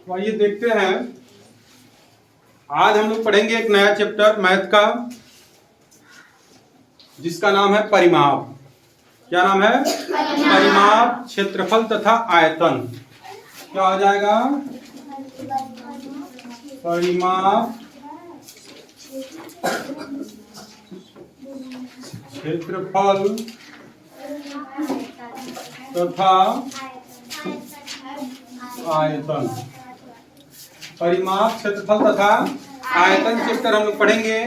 तो आइए देखते हैं। आज हम लोग पढ़ेंगे एक नया चैप्टर मैथ का, जिसका नाम है परिमाप। क्या नाम है? परिमाप, क्षेत्रफल तथा आयतन। क्या हो जाएगा? परिमाप, क्षेत्रफल तथा आयतन। परिमाप, क्षेत्रफल तथा आयतन चैप्टर हम लोग पढ़ेंगे।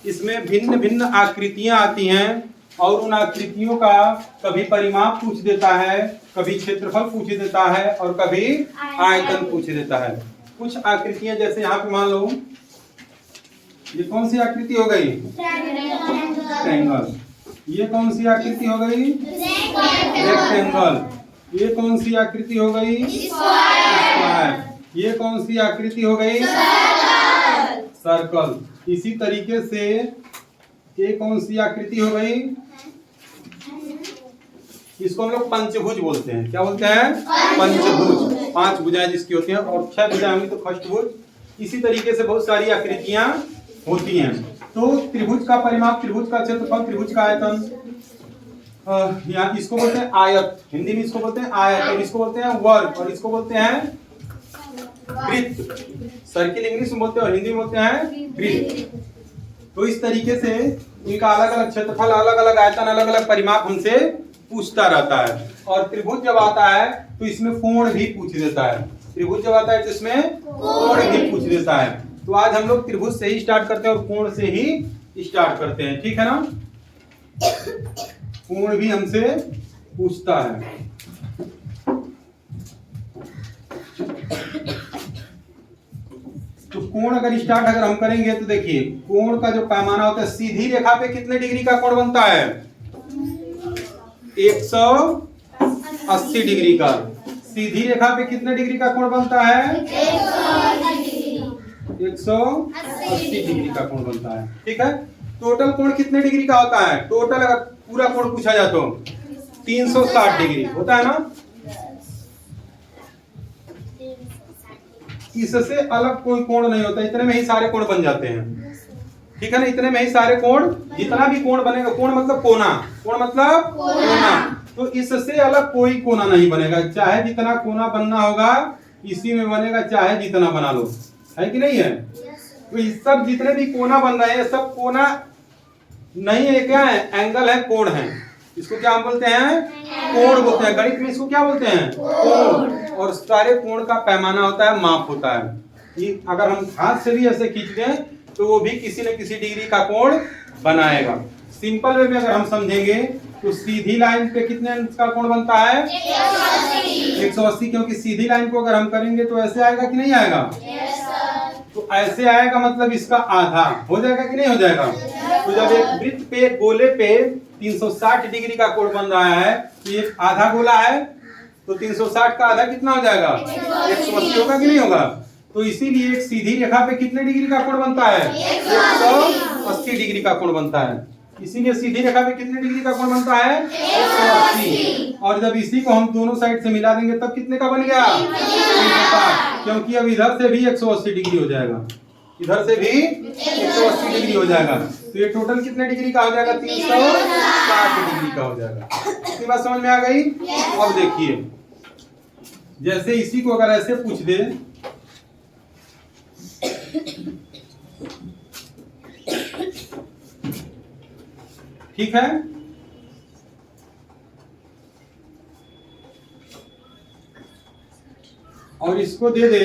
इसमें भिन्न भिन्न आकृतियां आती हैं और उन आकृतियों का कभी परिमाप पूछ देता है, कभी क्षेत्रफल पूछ देता है और कभी आयतन पूछ देता है। कुछ आकृतियां जैसे यहाँ पे मान लो, ये कौन सी आकृति हो गई? ट्रायंगल। ये कौन सी आकृति हो गई? रेक्टेंगल। ये कौन सी आकृति हो गई? स्क्वायर। ये कौन सी आकृति हो गई? सर्कल। इसी तरीके से ये कौन सी आकृति हो गई? इसको हम लोग पंचभुज बोलते हैं। क्या बोलते हैं? पंचभुज। 5 भुजाएं जिसकी होती हैं और 6 भुजाएं होंगी तो खष्टभुज। इसी तरीके से बहुत सारी आकृतियां होती हैं। तो त्रिभुज का परिमाप, त्रिभुज का क्षेत्रफल, त्रिभुज का आयतन, यहाँ इसको बोलते हैं आयत, हिंदी में इसको बोलते हैं आयत, और इसको बोलते हैं वर्ग, और इसको बोलते हैं वृत्त। सर्किल इंग्लिश में बोलते हैं और हिंदी में बोलते हैं वृत्त। तो इस तरीके से इनका अलग अलग क्षेत्रफल, अलग अलग आयतन, अलग अलग परिमाप हमसे पूछता रहता है। और त्रिभुज जब आता है तो इसमें कोण भी पूछ देता है। त्रिभुज जब आता है तो इसमें कोण भी पूछ देता है। तो आज हम लोग त्रिभुज से ही स्टार्ट करते हैं और कोण से ही स्टार्ट करते हैं, ठीक है ना? कोण भी हमसे पूछता है। तो कोण अगर हम करेंगे तो देखिए, कोण का जो पैमाना होता है, सीधी रेखा पे कितने डिग्री का कोण बनता है? 180 डिग्री का। सीधी रेखा पे कितने डिग्री का कोण बनता है? 180 डिग्री का कोण बनता है, ठीक है। टोटल कोण कितने डिग्री का होता है? टोटल अगर पूरा कोण पूछा जाए तो 360 डिग्री होता है ना। इससे अलग कोई कोण नहीं होता, इतने में ही सारे कोण बन जाते हैं, ठीक है ना। इतने में ही सारे कोण, जितना भी कोण बनेगा, कोण मतलब कोना, कोण मतलब कोना, तो इससे अलग कोई कोना नहीं बनेगा। चाहे जितना कोना बनना होगा इसी में बनेगा, चाहे जितना बना लो, है कि नहीं है? तो इस सब जितने भी कोना बन रहे हैं, सब कोना नहीं है, क्या है? एंगल है, कोण है। इसको क्या हम बोलते हैं? कोण बोलते हैं। गणित में इसको क्या बोलते हैं? कोण। और सारे कोण का पैमाना होता है, माप होता है। कि अगर हम हाथ से भी ऐसे खींच दें तो वो भी किसी न किसी डिग्री का कोण बनाएगा। सिंपल वे में अगर हम समझेंगे तो सीधी लाइन पे कितने अंश का कोण बनता है? 180। क्योंकि सीधी लाइन को अगर हम करेंगे तो ऐसे आएगा कि नहीं आएगा? तो ऐसे आएगा, मतलब इसका आधा हो जाएगा कि नहीं हो जाएगा? तो जब एक वृत्त पे, एक गोले पे 360 डिग्री का कोण बन रहा है, तो ये आधा गोला है, तो 360 का आधा कितना हो जाएगा? 180 होगा कि नहीं होगा? तो इसीलिए एक सीधी रेखा पे कितने डिग्री का कोण बनता है? 180 डिग्री का कोण बनता है। इसीलिए सीधी रेखा पे कितने डिग्री का कोण बनता है? 180। और जब इसी को हम दोनों साइड से मिला देंगे तब कितने का बन गया? 360। क्योंकि अब इधर से भी 180 डिग्री हो जाएगा, इधर से भी 180 डिग्री हो जाएगा। तो ये टोटल कितने डिग्री का हो जाएगा? 360 डिग्री का हो जाएगा। इसकी बात समझ में आ गई? अब देखिए, जैसे इसी को अगर ऐसे पूछ दे, ठीक है, और इसको दे दे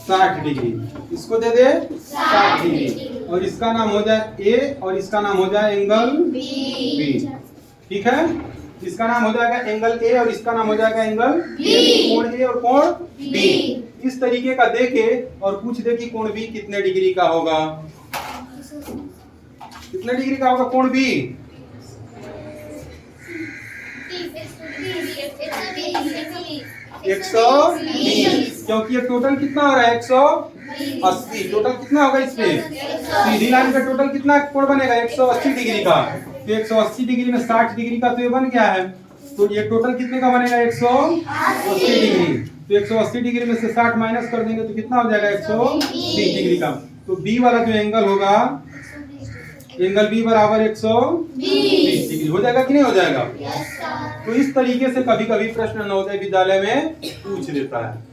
60 डिग्री, इसको दे दे 60 डिग्री, और इसका नाम हो जाए ए और इसका नाम हो जाए एंगल बी, ठीक है। इसका नाम हो जाएगा एंगल ए और इसका नाम हो जाएगा एंगल बी। कोण ए और कोण बी इस तरीके का देके और पूछ दे कि कोण बी कितने डिग्री का होगा? कितने डिग्री का होगा कोण बी? 120। क्योंकि ये टोटल कितना हो रहा है? 180। टोटल कितना होगा इसमें? सीधी लाइन का टोटल कितना कोण बनेगा? 180 डिग्री का। तो 180 डिग्री में 60 डिग्री का तो ये बन गया है, तो ये टोटल कितने का बनेगा? 180 डिग्री। तो 180 डिग्री में से 60 माइनस कर देंगे तो कितना हो जाएगा 120 डिग्री का। तो बी वाला जो एंगल होगा, एंगल बी बराबर 120 डिग्री हो जाएगा कि नहीं हो जाएगा। तो इस तरीके से कभी कभी प्रश्न नवोदय विद्यालय में पूछ देता है।